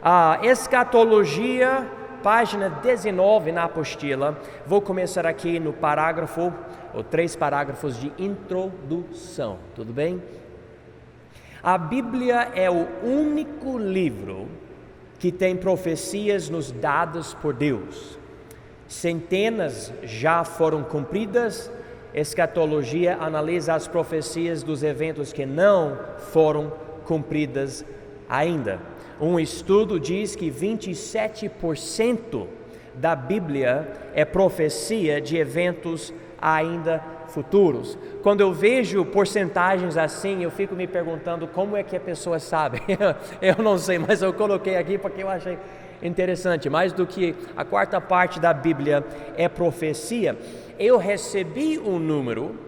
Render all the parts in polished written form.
A escatologia, página 19 na apostila. Vou começar aqui no parágrafo, ou 3 parágrafos de introdução, tudo bem? A Bíblia é o único livro que tem profecias nos dadas por Deus. Centenas já foram cumpridas. Escatologia analisa as profecias dos eventos que não foram cumpridas ainda. Um estudo diz que 27% da Bíblia é profecia de eventos ainda futuros. Quando eu vejo porcentagens assim, eu fico me perguntando como é que a pessoa sabe. Eu não sei, mas eu coloquei aqui porque eu achei interessante. Mais do que a quarta parte da Bíblia é profecia. Eu recebi um número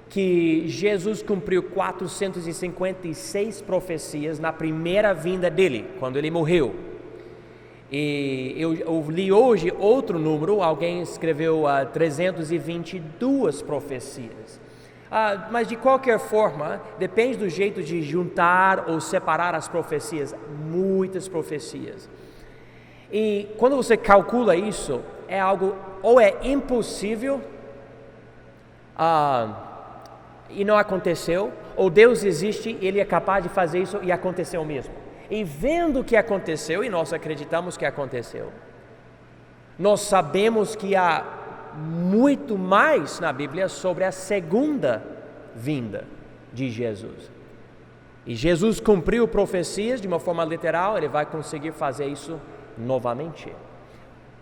que Jesus cumpriu 456 profecias na primeira vinda dele, quando ele morreu. E eu li hoje outro número, alguém escreveu 322 profecias. Mas de qualquer forma, depende do jeito de juntar ou separar as profecias, muitas profecias. E quando você calcula isso, é algo ou é impossível e não aconteceu, ou Deus existe, Ele é capaz de fazer isso e aconteceu mesmo. E vendo o que aconteceu, e nós acreditamos que aconteceu, nós sabemos que há muito mais na Bíblia sobre a segunda vinda de Jesus. E Jesus cumpriu profecias de uma forma literal, Ele vai conseguir fazer isso novamente.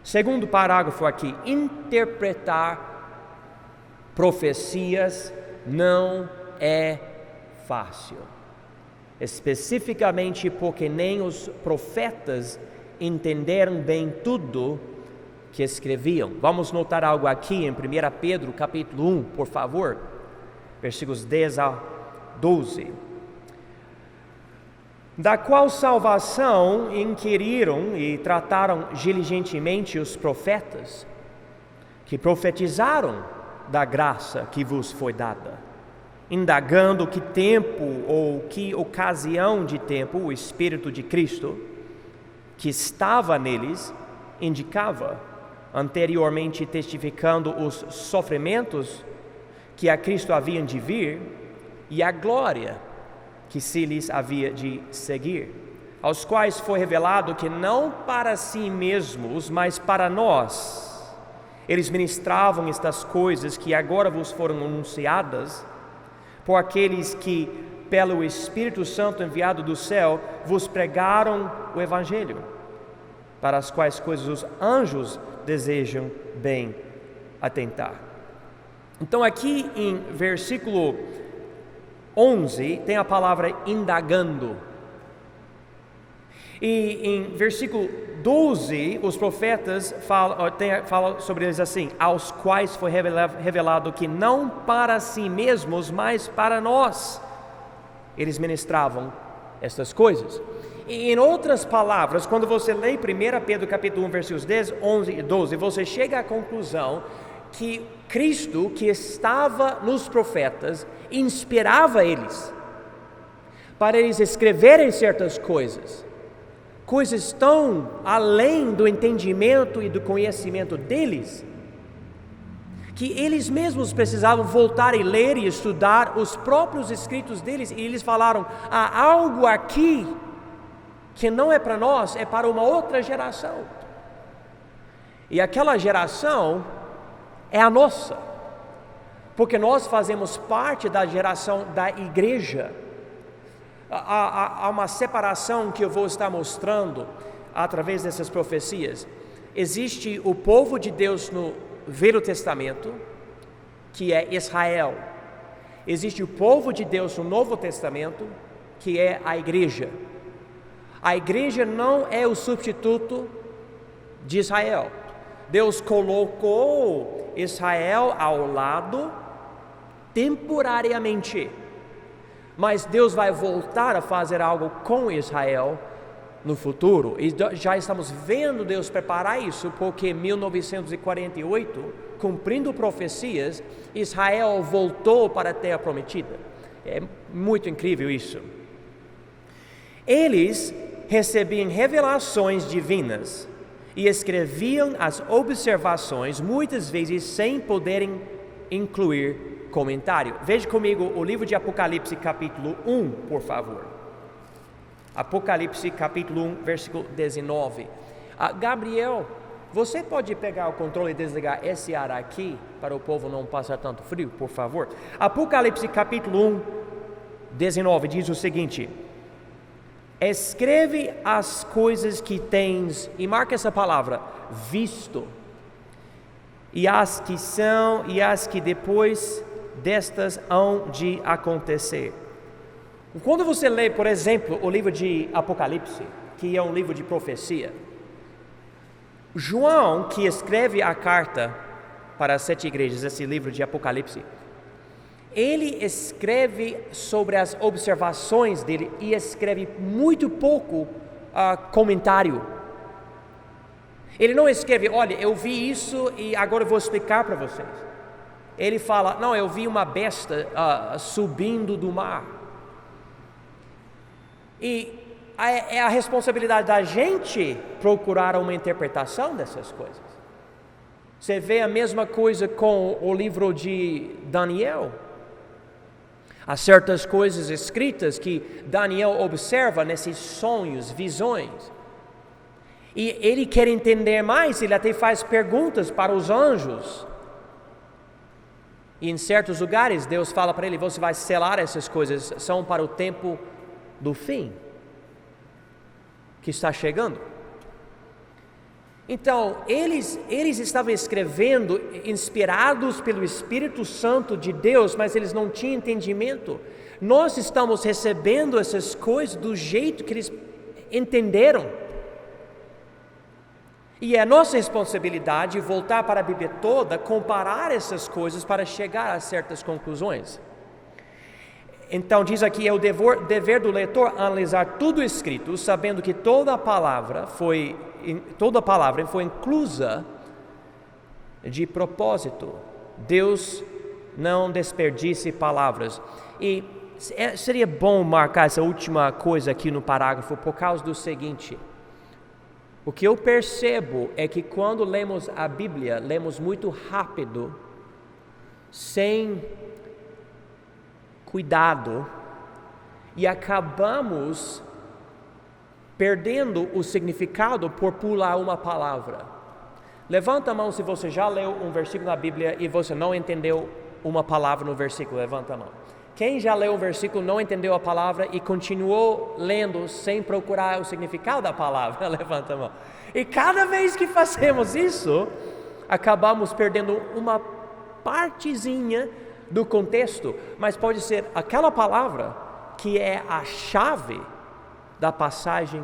Segundo parágrafo aqui, interpretar profecias não é fácil. Especificamente porque nem os profetas entenderam bem tudo que escreviam. Vamos notar algo aqui em 1 Pedro capítulo 1, por favor, versículos 10 a 12. Da qual salvação inquiriram e trataram diligentemente os profetas, que profetizaram da graça que vos foi dada, indagando que tempo ou que ocasião de tempo o Espírito de Cristo, que estava neles, indicava, anteriormente testificando os sofrimentos que a Cristo haviam de vir e a glória que se lhes havia de seguir, aos quais foi revelado que não para si mesmos, mas para nós, eles ministravam estas coisas que agora vos foram anunciadas, por aqueles que, pelo Espírito Santo enviado do céu, vos pregaram o Evangelho, para as quais coisas os anjos desejam bem atentar. Então aqui em versículo 11 tem a palavra indagando. E em versículo 12, os profetas falam sobre eles assim: aos quais foi revelado que não para si mesmos, mas para nós, eles ministravam estas coisas. E em outras palavras, quando você lê 1 Pedro capítulo 1, versículos 10, 11 e 12, você chega à conclusão que Cristo, que estava nos profetas, inspirava eles, para eles escreverem certas coisas tão além do entendimento e do conhecimento deles, que eles mesmos precisavam voltar e ler e estudar os próprios escritos deles, e eles falaram: há algo aqui que não é para nós, é para uma outra geração. E aquela geração é a nossa, porque nós fazemos parte da geração da igreja. Há uma separação que eu vou estar mostrando através dessas profecias. Existe o povo de Deus no Velho Testamento, que é Israel. Existe o povo de Deus no Novo Testamento, que é a igreja. A igreja não é o substituto de Israel. Deus colocou Israel ao lado temporariamente, mas Deus vai voltar a fazer algo com Israel no futuro, e já estamos vendo Deus preparar isso, porque em 1948, cumprindo profecias, Israel voltou para a terra prometida. É muito incrível isso. Eles recebiam revelações divinas e escreviam as observações, muitas vezes sem poderem incluir comentário. Veja comigo o livro de Apocalipse, capítulo 1, por favor. Apocalipse, capítulo 1, versículo 19. Gabriel, você pode pegar o controle e desligar esse ar aqui, para o povo não passar tanto frio, por favor? Apocalipse, capítulo 1, 19, diz o seguinte: escreve as coisas que tens, e marca essa palavra, visto, e as que são, e as que depois destas hão de acontecer. Quando você lê, por exemplo, o livro de Apocalipse, que é um livro de profecia, João, que escreve a carta para as 7 igrejas, esse livro de Apocalipse, ele escreve sobre as observações dele e escreve muito pouco comentário. Ele não escreve, olha, eu vi isso e agora eu vou explicar para vocês. Ele fala, não, eu vi uma besta subindo do mar. E é a responsabilidade da gente procurar uma interpretação dessas coisas. Você vê a mesma coisa com o livro de Daniel. Há certas coisas escritas que Daniel observa nesses sonhos, visões. E ele quer entender mais, ele até faz perguntas para os anjos. E em certos lugares Deus fala para ele, você vai selar essas coisas, são para o tempo do fim, que está chegando. Então, eles estavam escrevendo inspirados pelo Espírito Santo de Deus, mas eles não tinham entendimento. Nós estamos recebendo essas coisas do jeito que eles entenderam. E é nossa responsabilidade voltar para a Bíblia toda, comparar essas coisas para chegar a certas conclusões. Então diz aqui, é o dever do leitor analisar tudo escrito, sabendo que toda a palavra foi inclusa de propósito. Deus não desperdice palavras. E seria bom marcar essa última coisa aqui no parágrafo por causa do seguinte: o que eu percebo é que quando lemos a Bíblia, lemos muito rápido, sem cuidado, e acabamos perdendo o significado por pular uma palavra. Levanta a mão se você já leu um versículo na Bíblia e você não entendeu uma palavra no versículo. Levanta a mão. Quem já leu um versículo, não entendeu a palavra e continuou lendo sem procurar o significado da palavra? Levanta a mão. E cada vez que fazemos isso, acabamos perdendo uma partezinha do contexto, mas pode ser aquela palavra que é a chave da passagem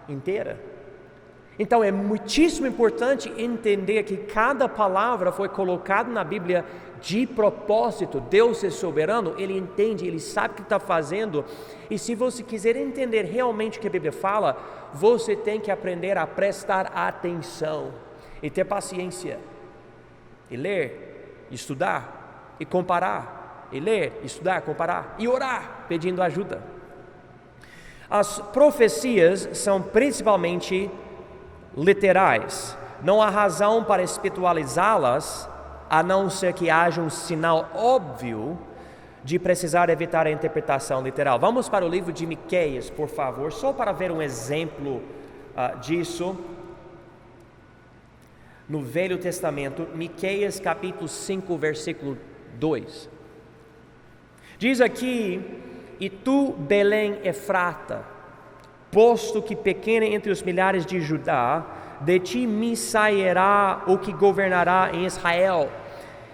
inteira. Então é muitíssimo importante entender que cada palavra foi colocada na Bíblia de propósito. Deus é soberano, Ele entende, Ele sabe o que está fazendo. E se você quiser entender realmente o que a Bíblia fala, você tem que aprender a prestar atenção e ter paciência, e ler, estudar, e comparar, e ler, estudar, comparar, e orar, pedindo ajuda. As profecias são principalmente literais. Não há razão para espiritualizá-las, a não ser que haja um sinal óbvio de precisar evitar a interpretação literal. Vamos para o livro de Miqueias, por favor, só para ver um exemplo disso. No Velho Testamento, Miqueias capítulo 5, versículo 2. Diz aqui: e tu, Belém Efrata, posto que pequena entre os milhares de Judá, de ti me sairá o que governará em Israel,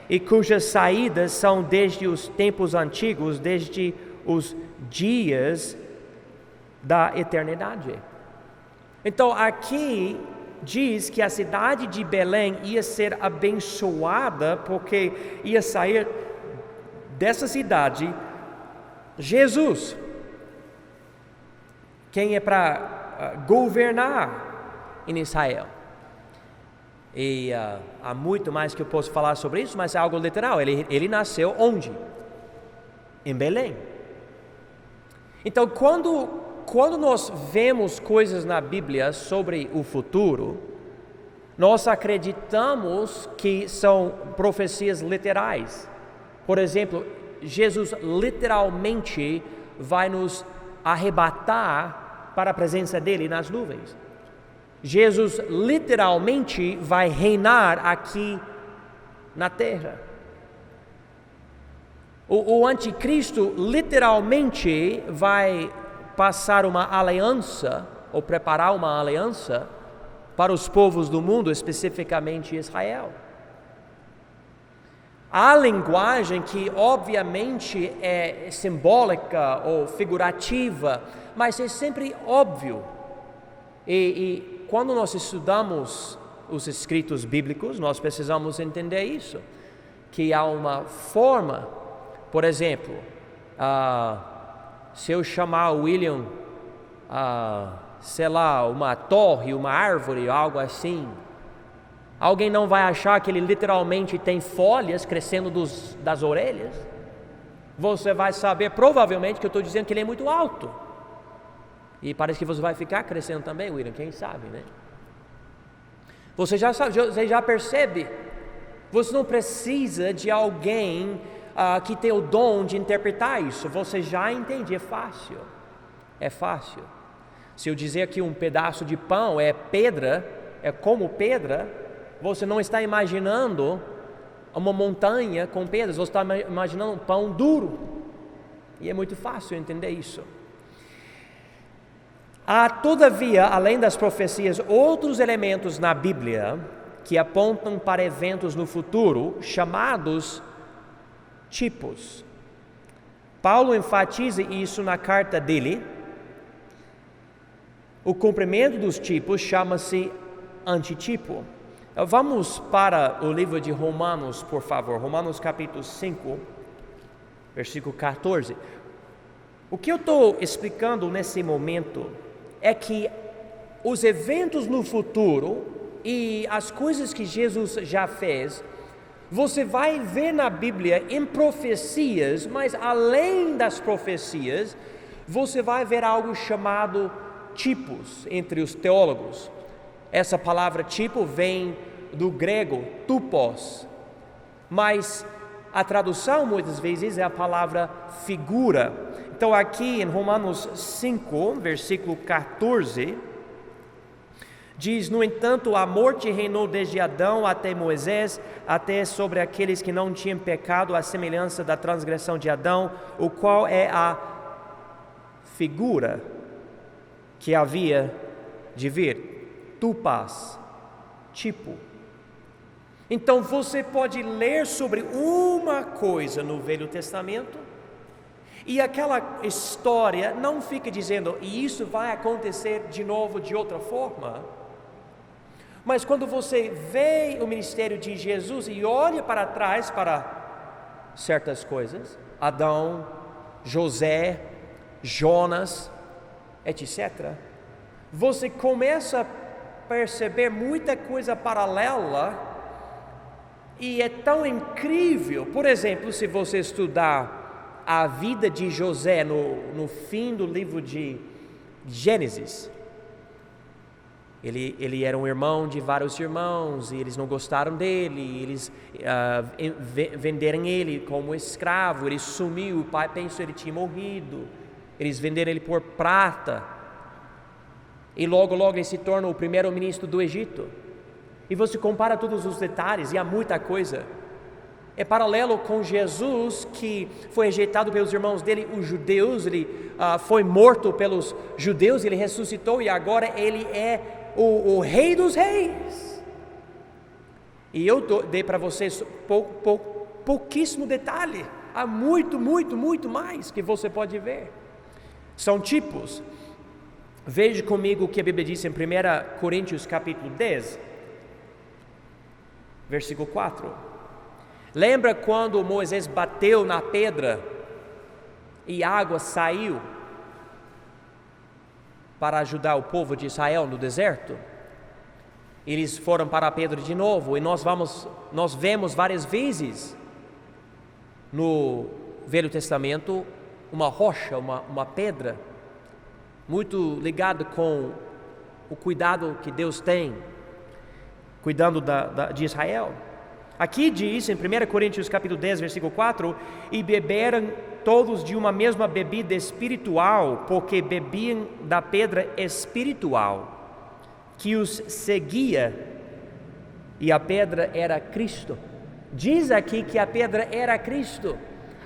e cujas saídas são desde os tempos antigos, desde os dias da eternidade. Então aqui diz que a cidade de Belém ia ser abençoada, porque ia sair dessa cidade Jesus, quem é para governar em Israel. E há muito mais que eu posso falar sobre isso, mas é algo literal. Ele nasceu onde? Em Belém. Então, quando quando nós vemos coisas na Bíblia sobre o futuro, nós acreditamos que são profecias literais. Por exemplo, Jesus literalmente vai nos arrebatar para a presença dele nas nuvens. Jesus literalmente vai reinar aqui na terra. O anticristo literalmente vai passar uma aliança, ou preparar uma aliança para os povos do mundo, especificamente Israel. Há linguagem que obviamente é simbólica ou figurativa, mas é sempre óbvio. E quando nós estudamos os escritos bíblicos, nós precisamos entender isso, que há uma forma, por exemplo, se eu chamar o William, sei lá, uma torre, uma árvore, algo assim, alguém não vai achar que ele literalmente tem folhas crescendo das orelhas. Você vai saber provavelmente que eu estou dizendo que ele é muito alto. E parece que você vai ficar crescendo também, William, quem sabe, né? Você já sabe, você já percebe. Você não precisa de alguém que tem o dom de interpretar isso. Você já entende, é fácil. É fácil. Se eu dizer que um pedaço de pão é pedra, é como pedra, você não está imaginando uma montanha com pedras, você está imaginando um pão duro. E é muito fácil entender isso. Há, todavia, além das profecias, outros elementos na Bíblia que apontam para eventos no futuro, chamados tipos. Paulo enfatiza isso na carta dele. O cumprimento dos tipos chama-se antitipo. Vamos para o livro de Romanos, por favor. Romanos capítulo 5, versículo 14. O que eu estou explicando nesse momento é que os eventos no futuro e as coisas que Jesus já fez, você vai ver na Bíblia em profecias, mas além das profecias, você vai ver algo chamado tipos entre os teólogos. Essa palavra tipo vem do grego tupos, mas a tradução muitas vezes é a palavra figura. Então aqui em Romanos 5, versículo 14, diz: no entanto, a morte reinou desde Adão até Moisés, até sobre aqueles que não tinham pecado, à semelhança da transgressão de Adão, o qual é a figura que havia de vir. Tupas, tipo. Então você pode ler sobre uma coisa no Velho Testamento e aquela história não fica dizendo, e isso vai acontecer de novo de outra forma. Mas quando você vê o ministério de Jesus e olha para trás para certas coisas, Adão, José, Jonas, etc., você começa a perceber muita coisa paralela e é tão incrível. Por exemplo, se você estudar a vida de José no fim do livro de Gênesis, ele era um irmão de vários irmãos e eles não gostaram dele, eles venderam ele como escravo, ele sumiu, o pai pensou que ele tinha morrido, eles venderam ele por prata e logo ele se torna o primeiro-ministro do Egito. E você compara todos os detalhes e há muita coisa. É paralelo com Jesus, que foi rejeitado pelos irmãos dele, os judeus. Ele foi morto pelos judeus, ele ressuscitou e agora ele é o rei dos reis. E eu dei para vocês pouquíssimo detalhe. Há muito mais que você pode ver. São tipos. Veja comigo o que a Bíblia diz em 1 Coríntios capítulo 10, versículo 4. Lembra quando Moisés bateu na pedra e água saiu para ajudar o povo de Israel no deserto? Eles foram para a pedra de novo, e nós vemos várias vezes no Velho Testamento uma rocha, uma pedra. muito ligado com o cuidado que Deus tem, cuidando de Israel. Aqui diz em 1 Coríntios capítulo 10, versículo 4, e beberam todos de uma mesma bebida espiritual, porque bebiam da pedra espiritual, que os seguia, e a pedra era Cristo. Diz aqui que a pedra era Cristo.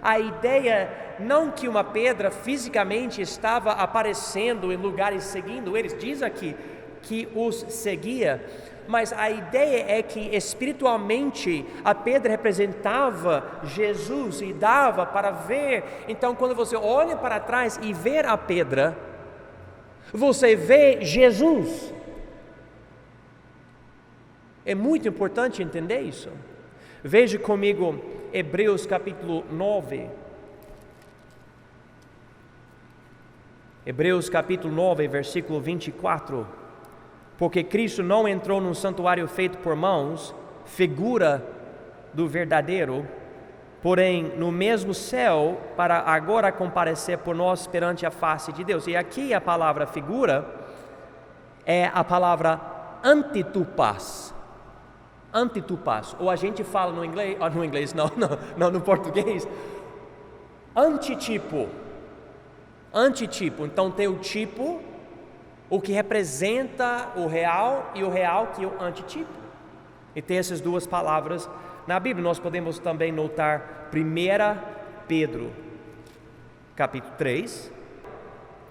A ideia não que uma pedra fisicamente estava aparecendo em lugares seguindo eles, diz aqui que os seguia, mas a ideia é que espiritualmente a pedra representava Jesus e dava para ver. Então quando você olha para trás e vê a pedra, você vê Jesus. É muito importante entender isso. Veja comigo Hebreus capítulo 9. Hebreus capítulo 9, versículo 24. Porque Cristo não entrou num santuário feito por mãos, figura do verdadeiro, porém no mesmo céu, para agora comparecer por nós perante a face de Deus. E aqui a palavra figura é a palavra antitupas. Antitupas, ou a gente fala no inglês, não, no português, antitipo. Antitipo, então tem o tipo, o que representa o real, e o real que é o antitipo. E tem essas duas palavras na Bíblia. Nós podemos também notar 1 Pedro, capítulo 3,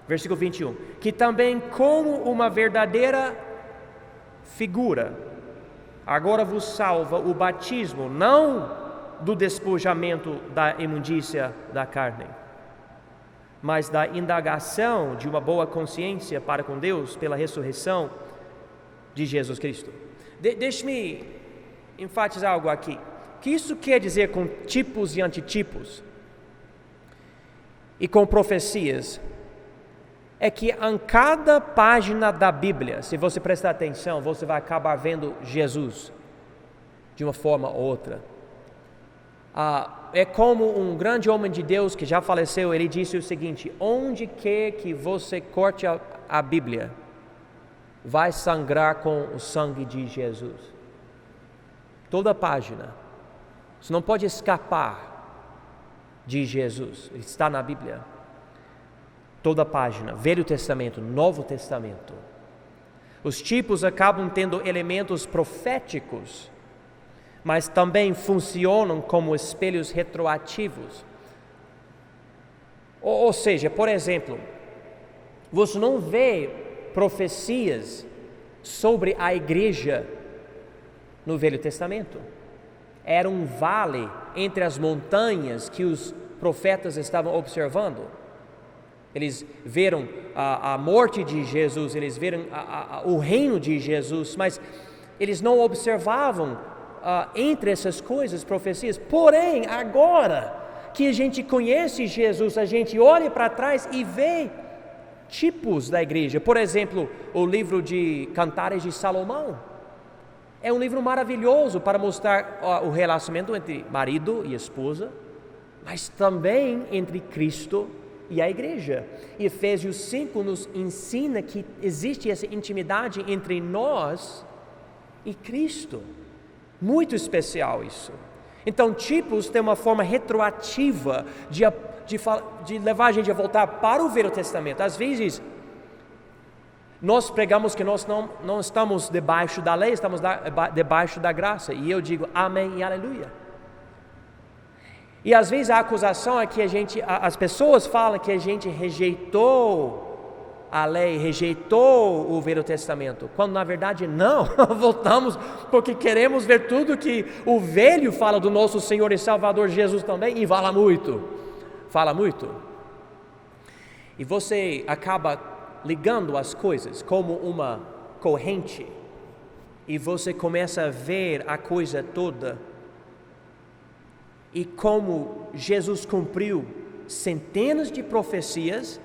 versículo 21, que também como uma verdadeira figura, agora vos salva o batismo, não do despojamento da imundícia da carne, mas da indagação de uma boa consciência para com Deus pela ressurreição de Jesus Cristo. Deixe-me enfatizar algo aqui. O que isso quer dizer com tipos e antitipos? E com profecias? É que em cada página da Bíblia, se você prestar atenção, você vai acabar vendo Jesus de uma forma ou outra. É como um grande homem de Deus que já faleceu, ele disse o seguinte: onde quer que você corte a Bíblia, vai sangrar com o sangue de Jesus. Toda página. Você não pode escapar de Jesus, ele está na Bíblia. Toda página, Velho Testamento, Novo Testamento. Os tipos acabam tendo elementos proféticos, mas também funcionam como espelhos retroativos. Ou seja, por exemplo, você não vê profecias sobre a igreja no Velho Testamento. Era um vale entre as montanhas que os profetas estavam observando. Eles viram a morte de Jesus, eles viram o reino de Jesus, mas eles não observavam entre essas coisas, profecias. Porém, agora que a gente conhece Jesus, a gente olha para trás e vê tipos da igreja. Por exemplo, o livro de Cantares de Salomão. É um livro maravilhoso para mostrar o relacionamento entre marido e esposa, mas também entre Cristo e a igreja. E Efésios 5 nos ensina que existe essa intimidade entre nós e Cristo. Muito especial isso. Então, tipos tem uma forma retroativa de levar a gente a voltar para o Velho Testamento. Às vezes, nós pregamos que nós não estamos debaixo da lei, estamos debaixo da graça. E eu digo amém e aleluia. E às vezes a acusação é que as pessoas falam que a gente rejeitou a lei, rejeitou o Velho Testamento, quando na verdade não, voltamos porque queremos ver tudo que o Velho fala do nosso Senhor e Salvador Jesus também, e fala muito. E você acaba ligando as coisas como uma corrente, e você começa a ver a coisa toda, e como Jesus cumpriu centenas de profecias,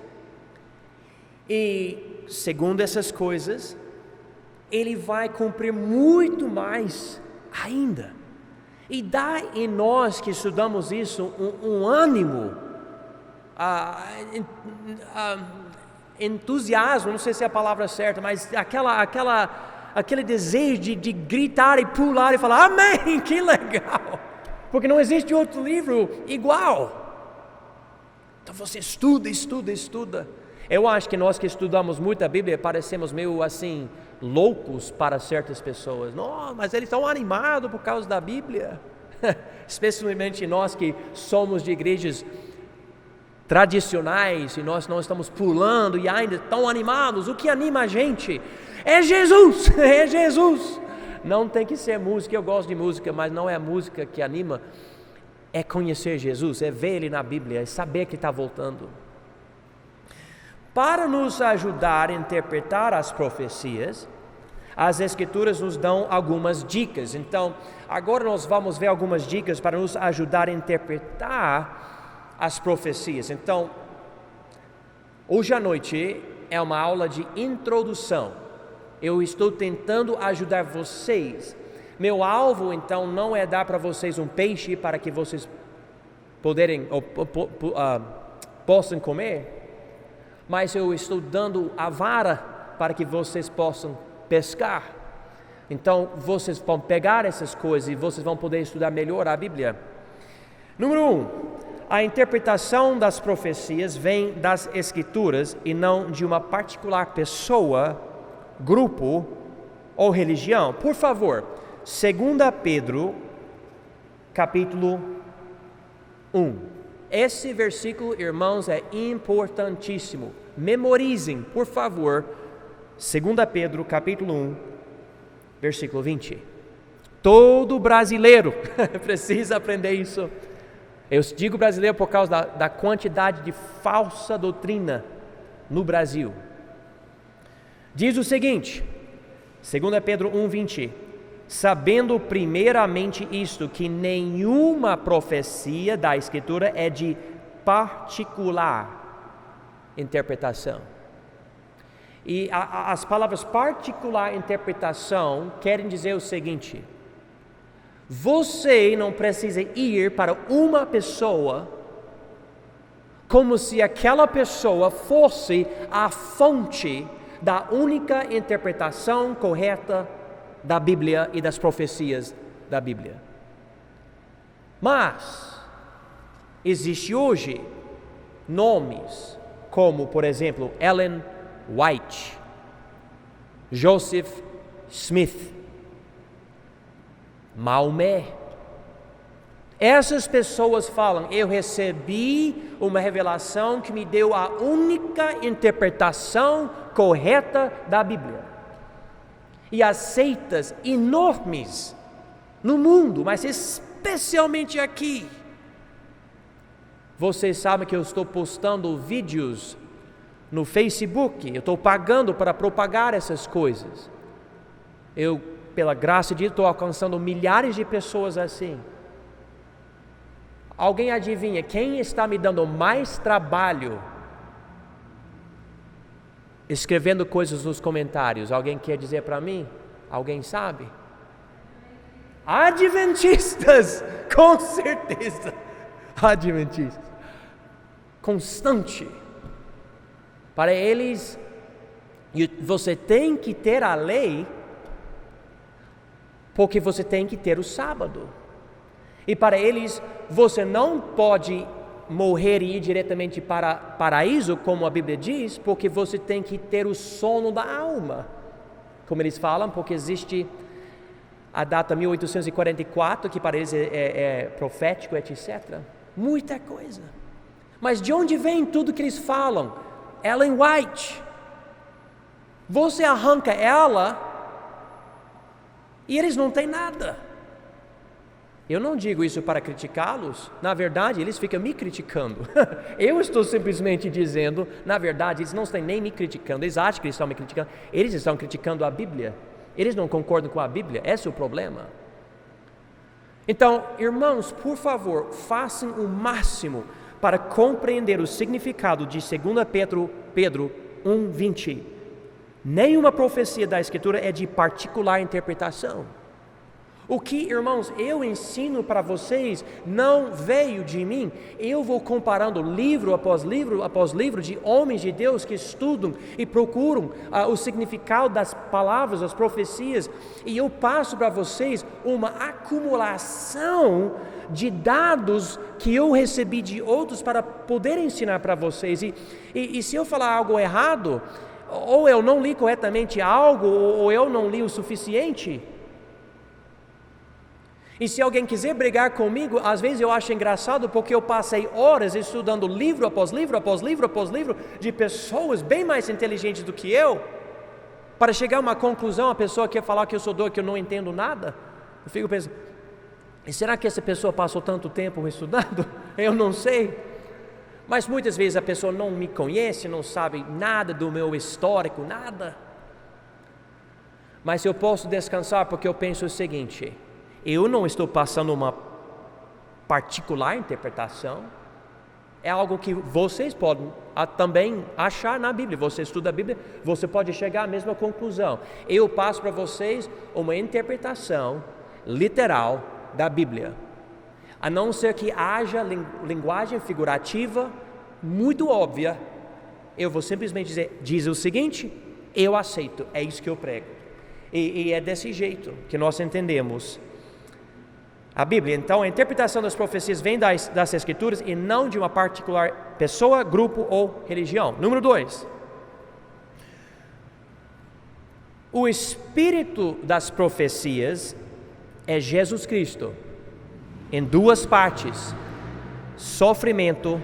e segundo essas coisas, Ele vai cumprir muito mais ainda. E dá em nós que estudamos isso um ânimo entusiasmo, não sei se é a palavra certa, mas aquele desejo de gritar e pular e falar, amém, que legal, porque não existe outro livro igual. Então você estuda. Eu acho que nós que estudamos muito a Bíblia parecemos meio assim, loucos para certas pessoas. Não, mas eles estão animados por causa da Bíblia. Especialmente nós que somos de igrejas tradicionais e nós não estamos pulando e ainda tão animados. O que anima a gente é Jesus, é Jesus. Não tem que ser música, eu gosto de música, mas não é a música que anima, é conhecer Jesus, é ver Ele na Bíblia, é saber que está voltando. Para nos ajudar a interpretar as profecias, as Escrituras nos dão algumas dicas. Então, agora nós vamos ver algumas dicas para nos ajudar a interpretar as profecias. Então, hoje à noite é uma aula de introdução. Eu estou tentando ajudar vocês. Meu alvo, então, não é dar para vocês um peixe para que vocês possam comer, mas eu estou dando a vara para que vocês possam pescar. Então, vocês vão pegar essas coisas e vocês vão poder estudar melhor a Bíblia. Número 1, a interpretação das profecias vem das Escrituras e não de uma particular pessoa, grupo ou religião. Por favor, 2 Pedro, capítulo 1. Esse versículo, irmãos, é importantíssimo. Memorizem, por favor, 2 Pedro, capítulo 1, versículo 20. Todo brasileiro precisa aprender isso. Eu digo brasileiro por causa da quantidade de falsa doutrina no Brasil. Diz o seguinte, 2 Pedro 1, 20. Sabendo primeiramente isto, que nenhuma profecia da Escritura é de particular interpretação. E as palavras particular interpretação querem dizer o seguinte: você não precisa ir para uma pessoa como se aquela pessoa fosse a fonte da única interpretação correta da Bíblia e das profecias da Bíblia. Mas existe hoje nomes como, por exemplo, Ellen White, Joseph Smith, Maomé. Essas pessoas falam, eu recebi uma revelação que me deu a única interpretação correta da Bíblia. E as seitas enormes no mundo, mas especialmente aqui. Vocês sabem que eu estou postando vídeos no Facebook, eu estou pagando para propagar essas coisas. Eu, pela graça de Deus, estou alcançando milhares de pessoas assim. Alguém adivinha quem está me dando mais trabalho escrevendo coisas nos comentários? Alguém quer dizer para mim? Alguém sabe? Adventistas, com certeza. Adventistas. Constante. Para eles, você tem que ter a lei, porque você tem que ter o sábado. E para eles, você não pode morrer e ir diretamente para o paraíso, como a Bíblia diz, porque você tem que ter o sono da alma, como eles falam, porque existe a data 1844, que para eles é profético, etc. Muita coisa. Mas de onde vem tudo que eles falam? Ellen White. Você arranca ela e eles não têm nada. Eu não digo isso para criticá-los, na verdade eles ficam me criticando. Eu estou simplesmente dizendo, na verdade eles não estão nem me criticando, eles acham que eles estão me criticando, eles estão criticando a Bíblia, eles não concordam com a Bíblia, esse é o problema. Então, irmãos, por favor, façam o máximo para compreender o significado de 2 Pedro 1:20. Nenhuma profecia da Escritura é de particular interpretação. O que, irmãos, eu ensino para vocês não veio de mim. Eu vou comparando livro após livro de homens de Deus que estudam e procuram o significado das palavras, das profecias, e eu passo para vocês uma acumulação de dados que eu recebi de outros para poder ensinar para vocês. E se eu falar algo errado, ou eu não li corretamente algo, ou eu não li o suficiente. E se alguém quiser brigar comigo, às vezes eu acho engraçado porque eu passei horas estudando livro após livro, após livro, após livro, de pessoas bem mais inteligentes do que eu, para chegar a uma conclusão. A pessoa quer falar que eu sou doido, que eu não entendo nada. Eu fico pensando, e será que essa pessoa passou tanto tempo estudando? Eu não sei. Mas muitas vezes a pessoa não me conhece, não sabe nada do meu histórico, nada. Mas eu posso descansar porque eu penso o seguinte: eu não estou passando uma particular interpretação, é algo que vocês podem também achar na Bíblia. Você estuda a Bíblia, você pode chegar à mesma conclusão. Eu passo para vocês uma interpretação literal da Bíblia, a não ser que haja linguagem figurativa muito óbvia. Eu vou simplesmente dizer, diz o seguinte, eu aceito, é isso que eu prego. E é desse jeito que nós entendemos a Bíblia. Então a interpretação das profecias vem das Escrituras e não de uma particular pessoa, grupo ou religião. Número 2, o espírito das profecias é Jesus Cristo, em duas partes: sofrimento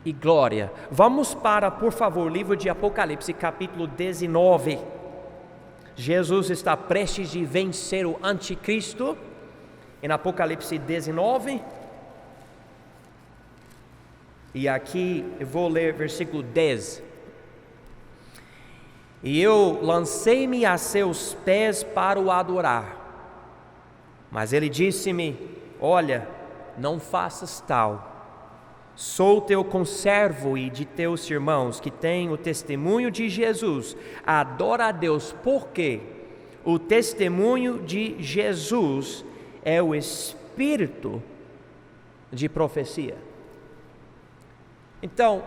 e glória. Vamos para, por favor, o livro de Apocalipse, capítulo 19. Jesus está prestes de vencer o anticristo, em Apocalipse 19. E aqui eu vou ler versículo 10. E eu lancei-me a seus pés para o adorar. Mas ele disse-me: olha, não faças tal. Sou teu conservo e de teus irmãos que têm o testemunho de Jesus. Adora a Deus, porque o testemunho de Jesus é o espírito de profecia. Então,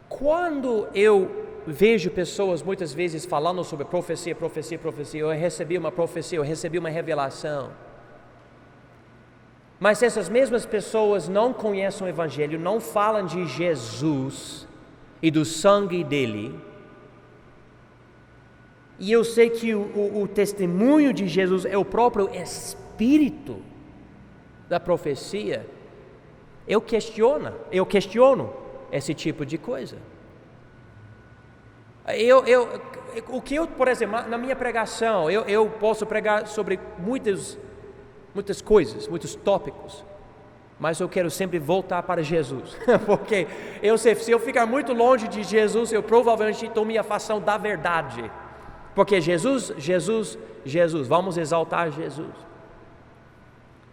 quando eu vejo pessoas muitas vezes falando sobre profecia, eu recebi uma profecia, eu recebi uma revelação, mas essas mesmas pessoas não conhecem o Evangelho, não falam de Jesus e do sangue dele, e eu sei que o testemunho de Jesus é o próprio espírito da profecia, eu questiono esse tipo de coisa. O que eu, por exemplo, na minha pregação, eu posso pregar sobre muitas coisas, muitos tópicos, mas eu quero sempre voltar para Jesus, porque eu sei, se eu ficar muito longe de Jesus, eu provavelmente estou me afastando da verdade, porque Jesus, vamos exaltar Jesus.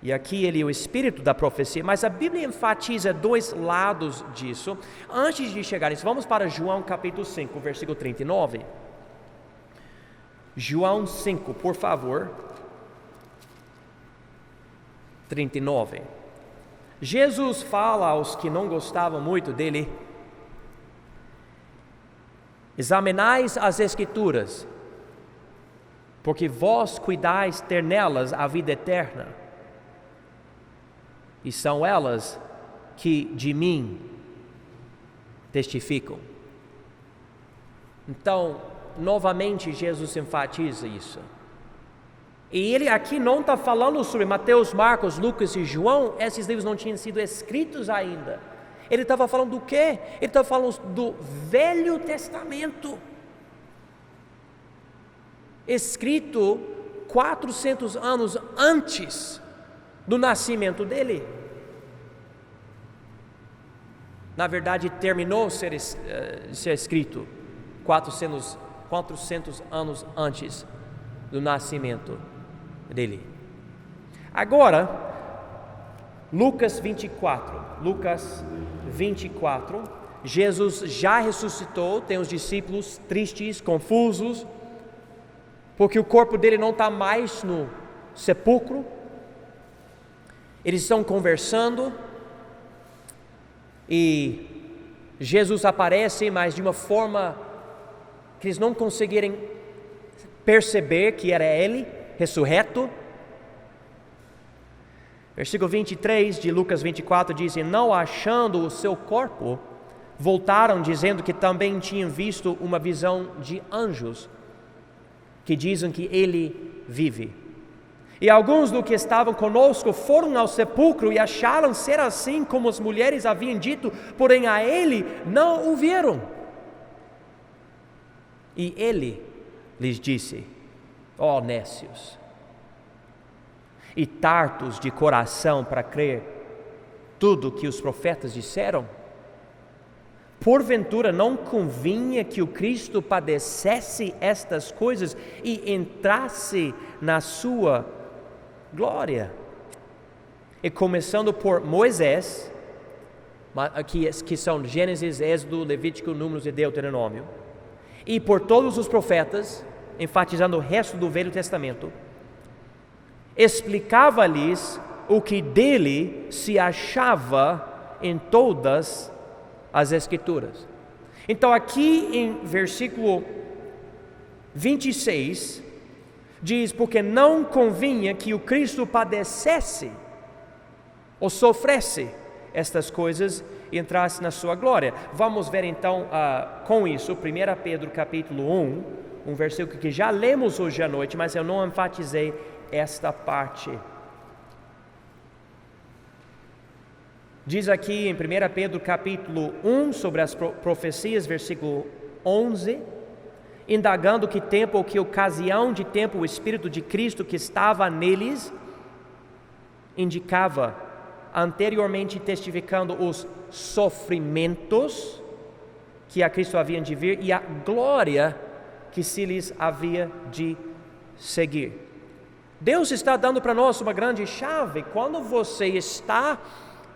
E aqui ele é o espírito da profecia, mas a Bíblia enfatiza dois lados disso. Antes de chegar nisso, vamos para João capítulo 5, versículo 39. João 5, por favor. 39. Jesus fala aos que não gostavam muito dele: examinais as Escrituras, porque vós cuidais ter nelas a vida eterna, e são elas que de mim testificam. Então, novamente Jesus enfatiza isso. E ele aqui não está falando sobre Mateus, Marcos, Lucas e João. Esses livros não tinham sido escritos ainda. Ele estava falando do quê? Ele estava falando do Velho Testamento, escrito 400 anos antes do nascimento dele. Na verdade, terminou de ser escrito 400 anos antes do nascimento dele. Agora, Lucas 24, Jesus já ressuscitou, tem os discípulos tristes, confusos, porque o corpo dele não está mais no sepulcro. Eles estão conversando e Jesus aparece, mas de uma forma que eles não conseguirem perceber que era ele, ressurreto. Versículo 23 de Lucas 24 diz: e não achando o seu corpo, voltaram dizendo que também tinham visto uma visão de anjos, que dizem que ele vive. E alguns do que estavam conosco foram ao sepulcro e acharam ser assim como as mulheres haviam dito, porém a ele não o viram. E ele lhes disse: ó nécios, e tardos de coração para crer tudo que os profetas disseram, porventura não convinha que o Cristo padecesse estas coisas e entrasse na sua glória? E começando por Moisés, que são Gênesis, Êxodo, Levítico, Números e Deuteronômio, e por todos os profetas, enfatizando o resto do Velho Testamento, explicava-lhes o que dele se achava em todas as Escrituras. Então aqui em versículo 26, diz: porque não convinha que o Cristo padecesse ou sofresse estas coisas e entrasse na sua glória. Vamos ver então com isso 1 Pedro capítulo 1, um versículo que já lemos hoje à noite, mas eu não enfatizei esta parte. Diz aqui em 1 Pedro capítulo 1 sobre as profecias, versículo 11: indagando que tempo ou que ocasião de tempo o Espírito de Cristo que estava neles indicava, anteriormente testificando os sofrimentos que a Cristo haviam de vir e a glória que se lhes havia de seguir. Deus está dando para nós uma grande chave. Quando você está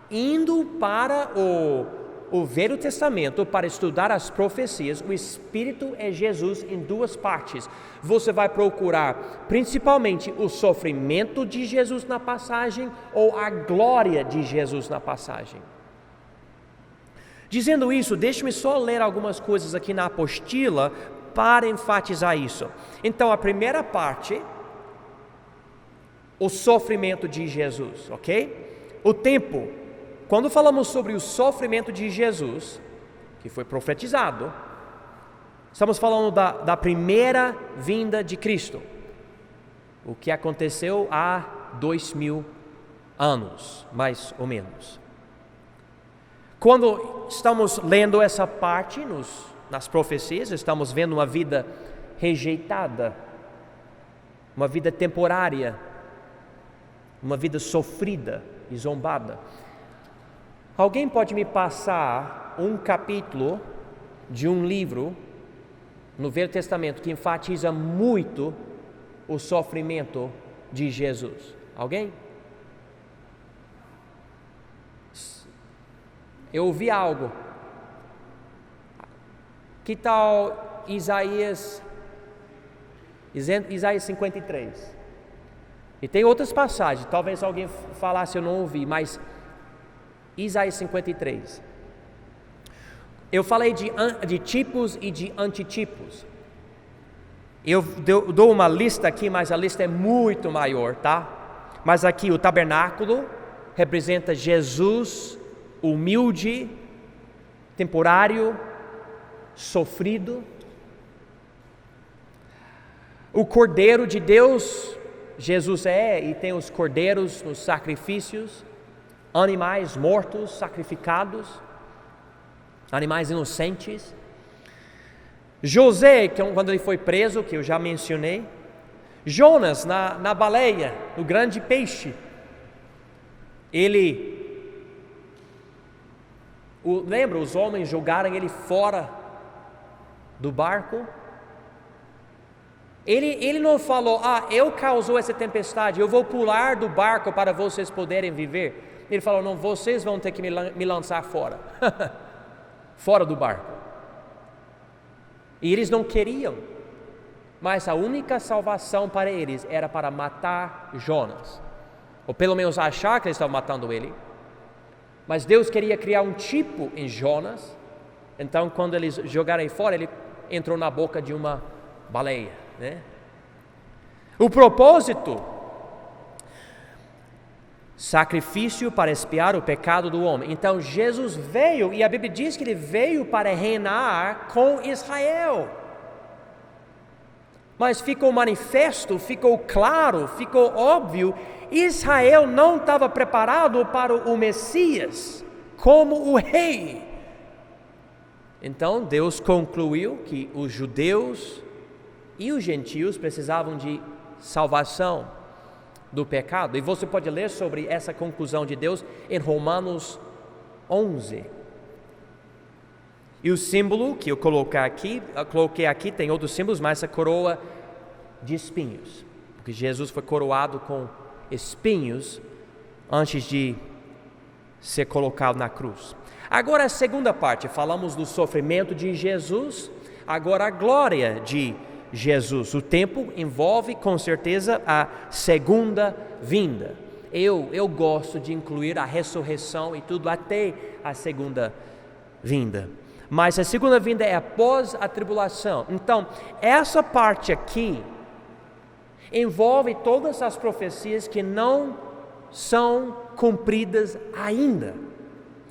indo para o Velho Testamento para estudar as profecias, o Espírito é Jesus em duas partes. Você vai procurar principalmente o sofrimento de Jesus na passagem ou a glória de Jesus na passagem. Dizendo isso, deixe-me só ler algumas coisas aqui na apostila para enfatizar isso. Então, a primeira parte, o sofrimento de Jesus, ok? O tempo. Quando falamos sobre o sofrimento de Jesus, que foi profetizado, estamos falando da primeira vinda de Cristo, o que aconteceu há 2000 anos, mais ou menos. Quando estamos lendo essa parte nas profecias, estamos vendo uma vida rejeitada, uma vida temporária, uma vida sofrida e zombada. Alguém pode me passar um capítulo de um livro no Velho Testamento que enfatiza muito o sofrimento de Jesus? Alguém? Eu ouvi algo. Que tal Isaías 53? E tem outras passagens, talvez alguém falasse, eu não ouvi, mas Isaías 53. Eu falei de tipos e de antitipos. Eu dou uma lista aqui, mas a lista é muito maior, tá? Mas aqui o tabernáculo representa Jesus humilde, temporário, sofrido. O Cordeiro de Deus, Jesus e tem os cordeiros nos sacrifícios, animais mortos, sacrificados, animais inocentes. José, quando ele foi preso, que eu já mencionei. Jonas na baleia, no grande peixe. Lembra, os homens jogaram ele fora do barco. Ele não falou, eu causou essa tempestade, eu vou pular do barco para vocês poderem viver. Ele falou, não, vocês vão ter que me lançar fora, fora do barco. E eles não queriam. Mas a única salvação para eles era para matar Jonas, ou pelo menos achar que eles estavam matando ele. Mas Deus queria criar um tipo em Jonas, então quando eles jogaram ele fora, ele entrou na boca de uma baleia, né? O propósito: sacrifício para expiar o pecado do homem. Então Jesus veio, e a Bíblia diz que ele veio para reinar com Israel. Mas ficou manifesto, ficou claro, ficou óbvio, Israel não estava preparado para o Messias como o rei. Então Deus concluiu que os judeus e os gentios precisavam de salvação do pecado. E você pode ler sobre essa conclusão de Deus em Romanos 11. E o símbolo que eu coloquei aqui, tem outros símbolos, mas a coroa de espinhos, porque Jesus foi coroado com espinhos antes de ser colocado na cruz. Agora a segunda parte, falamos do sofrimento de Jesus, agora a glória de Jesus. O tempo envolve com certeza a segunda vinda. Eu gosto de incluir a ressurreição e tudo até a segunda vinda. Mas a segunda vinda é após a tribulação. Então, essa parte aqui envolve todas as profecias que não são cumpridas ainda.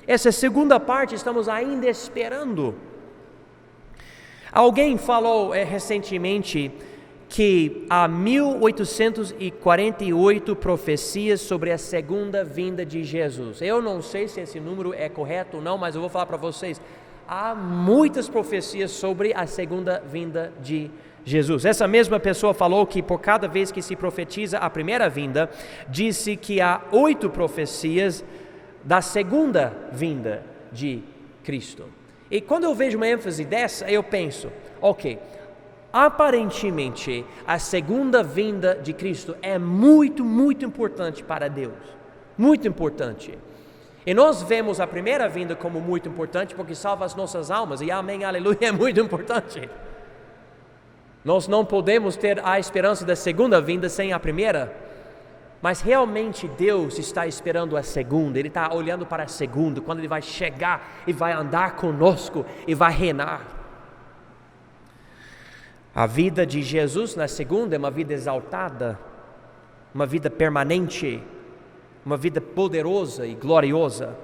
Essa segunda parte estamos ainda esperando. Alguém falou recentemente que há 1848 profecias sobre a segunda vinda de Jesus. Eu não sei se esse número é correto ou não, mas eu vou falar para vocês. Há muitas profecias sobre a segunda vinda de Jesus. Essa mesma pessoa falou que por cada vez que se profetiza a primeira vinda, disse que há 8 profecias da segunda vinda de Cristo. E quando eu vejo uma ênfase dessa, eu penso, ok, aparentemente a segunda vinda de Cristo é muito, muito importante para Deus. Muito importante. E nós vemos a primeira vinda como muito importante porque salva as nossas almas, e amém, aleluia, é muito importante. Nós não podemos ter a esperança da segunda vinda sem a primeira, mas realmente Deus está esperando a segunda, Ele está olhando para a segunda, quando Ele vai chegar e vai andar conosco e vai reinar. A vida de Jesus na segunda é uma vida exaltada, uma vida permanente, uma vida poderosa e gloriosa.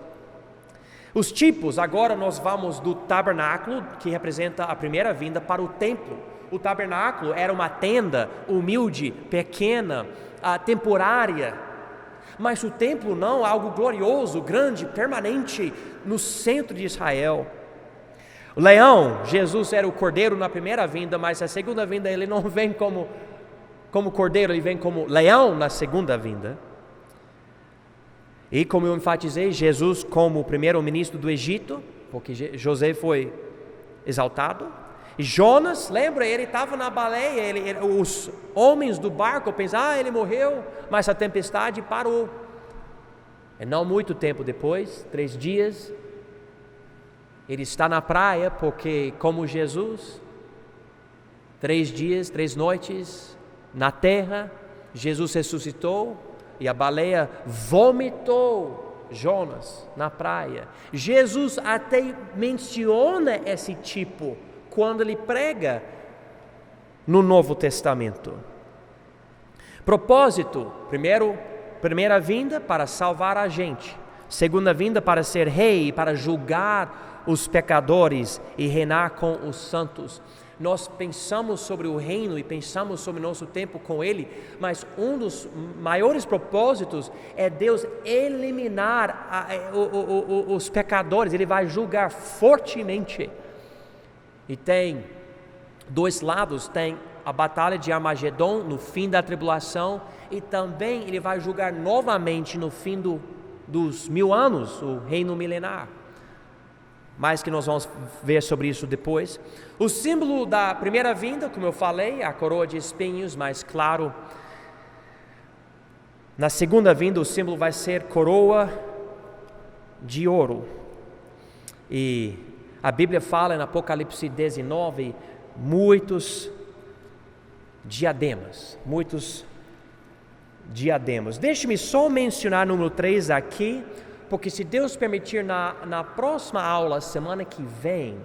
Os tipos, agora nós vamos do tabernáculo, que representa a primeira vinda, para o templo. O tabernáculo era uma tenda humilde, pequena, temporária. Mas o templo não, algo glorioso, grande, permanente, no centro de Israel. O leão, Jesus era o cordeiro na primeira vinda, mas na segunda vinda ele não vem como cordeiro, ele vem como leão na segunda vinda. E como eu enfatizei, Jesus como o primeiro-ministro do Egito, porque José foi exaltado. E Jonas, lembra, ele estava na baleia, os homens do barco pensaram, ele morreu, mas a tempestade parou. E não muito tempo depois, 3 dias, ele está na praia, porque como Jesus, 3 dias, 3 noites na terra, Jesus ressuscitou, e a baleia vomitou Jonas na praia. Jesus até menciona esse tipo quando ele prega no Novo Testamento. Propósito: primeira vinda para salvar a gente, segunda vinda para ser rei, para julgar os pecadores e reinar com os santos. Nós pensamos sobre o reino e pensamos sobre o nosso tempo com Ele, mas um dos maiores propósitos é Deus eliminar os pecadores. Ele vai julgar fortemente. E tem 2 lados, tem a batalha de Armagedon no fim da tribulação, e também Ele vai julgar novamente no fim dos 1000 anos, o reino milenar. Mais que nós vamos ver sobre isso depois. O símbolo da primeira vinda, como eu falei, a coroa de espinhos, mas claro, na segunda vinda o símbolo vai ser coroa de ouro. E a Bíblia fala em Apocalipse 19, muitos diademas, muitos diademas. Deixe-me só mencionar número 3 aqui, porque se Deus permitir, na próxima aula, semana que vem,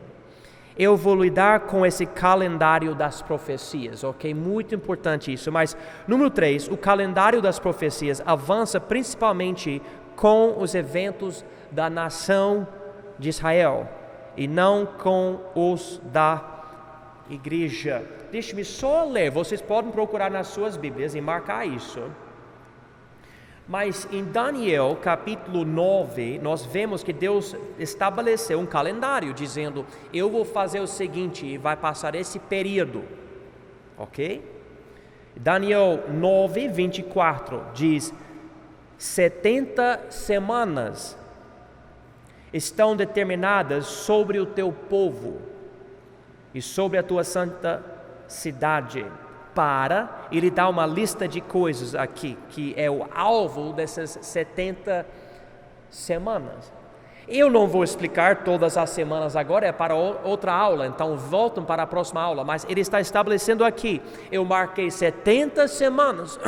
eu vou lidar com esse calendário das profecias, ok? Muito importante isso. Mas, número 3, o calendário das profecias avança principalmente com os eventos da nação de Israel e não com os da igreja. Deixe-me só ler, vocês podem procurar nas suas Bíblias e marcar isso. Mas em Daniel capítulo 9, nós vemos que Deus estabeleceu um calendário, dizendo, eu vou fazer o seguinte, e vai passar esse período, ok? Daniel 9, 24 diz, 70 semanas estão determinadas sobre o teu povo e sobre a tua santa cidade. Ele dá uma lista de coisas aqui, que é o alvo dessas 70 semanas. Eu não vou explicar todas as semanas agora, é para outra aula, então voltam para a próxima aula, mas ele está estabelecendo aqui, eu marquei 70 semanas,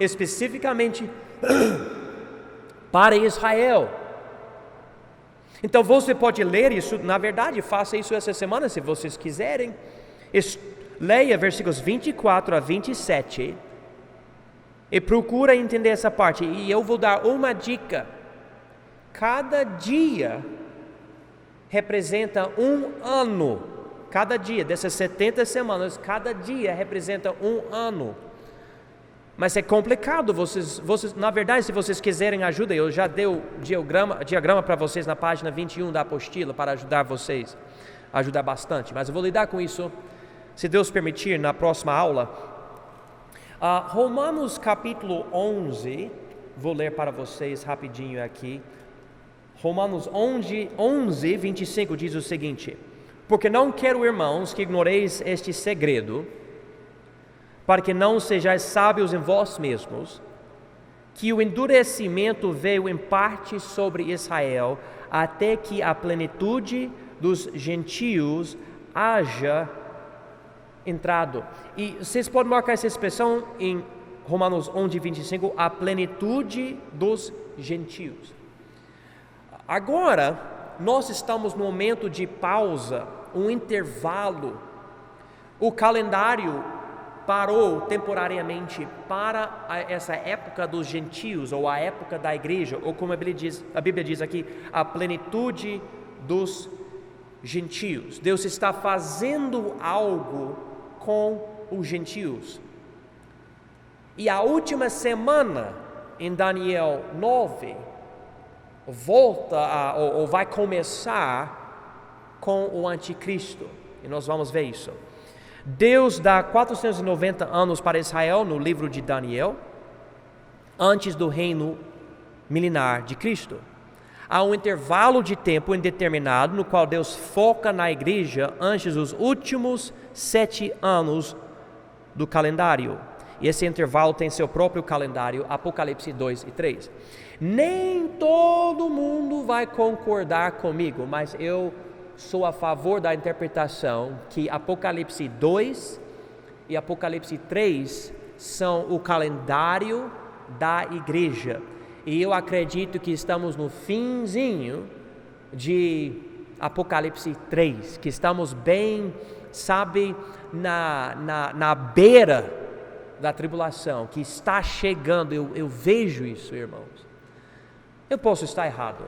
especificamente para Israel. Então você pode ler isso, na verdade, faça isso essa semana se vocês quiserem. Leia versículos 24 a 27 e procura entender essa parte. E eu vou dar uma dica. Cada dia representa um ano. Cada dia dessas 70 semanas, cada dia representa um ano. Mas é complicado. Vocês, na verdade, se vocês quiserem ajuda, eu já dei o diagrama para vocês na página 21 da apostila para ajudar vocês, ajudar bastante. Mas eu vou lidar com isso, se Deus permitir, na próxima aula. Romanos capítulo 11, vou ler para vocês rapidinho aqui. Romanos 11, 25 diz o seguinte: porque não quero, irmãos, que ignoreis este segredo, para que não sejais sábios em vós mesmos, que o endurecimento veio em parte sobre Israel, até que a plenitude dos gentios haja entrado. E vocês podem marcar essa expressão em Romanos 11, 25, a plenitude dos gentios. Agora, nós estamos no momento de pausa, um intervalo. O calendário parou temporariamente para essa época dos gentios, ou a época da igreja, ou como a Bíblia diz aqui, a plenitude dos gentios. Deus está fazendo algo com os gentios. E a última semana em Daniel 9 vai começar com o anticristo. E nós vamos ver isso. Deus dá 490 anos para Israel no livro de Daniel, antes do reino milenar de Cristo. Há um intervalo de tempo indeterminado no qual Deus foca na igreja antes dos últimos 7 anos do calendário. E esse intervalo tem seu próprio calendário, Apocalipse 2 e 3. Nem todo mundo vai concordar comigo, mas eu sou a favor da interpretação que Apocalipse 2 e Apocalipse 3 são o calendário da igreja. E eu acredito que estamos no finzinho de Apocalipse 3, que estamos bem, na beira da tribulação, que está chegando. Eu vejo isso, irmãos. Eu posso estar errado.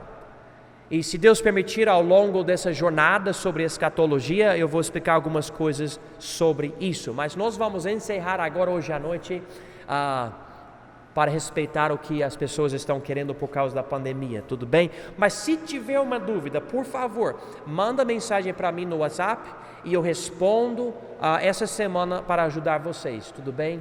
E se Deus permitir, ao longo dessa jornada sobre escatologia, eu vou explicar algumas coisas sobre isso. Mas nós vamos encerrar agora, hoje à noite, para respeitar o que as pessoas estão querendo por causa da pandemia, tudo bem? Mas se tiver uma dúvida, por favor, manda mensagem para mim no WhatsApp e eu respondo essa semana para ajudar vocês, tudo bem?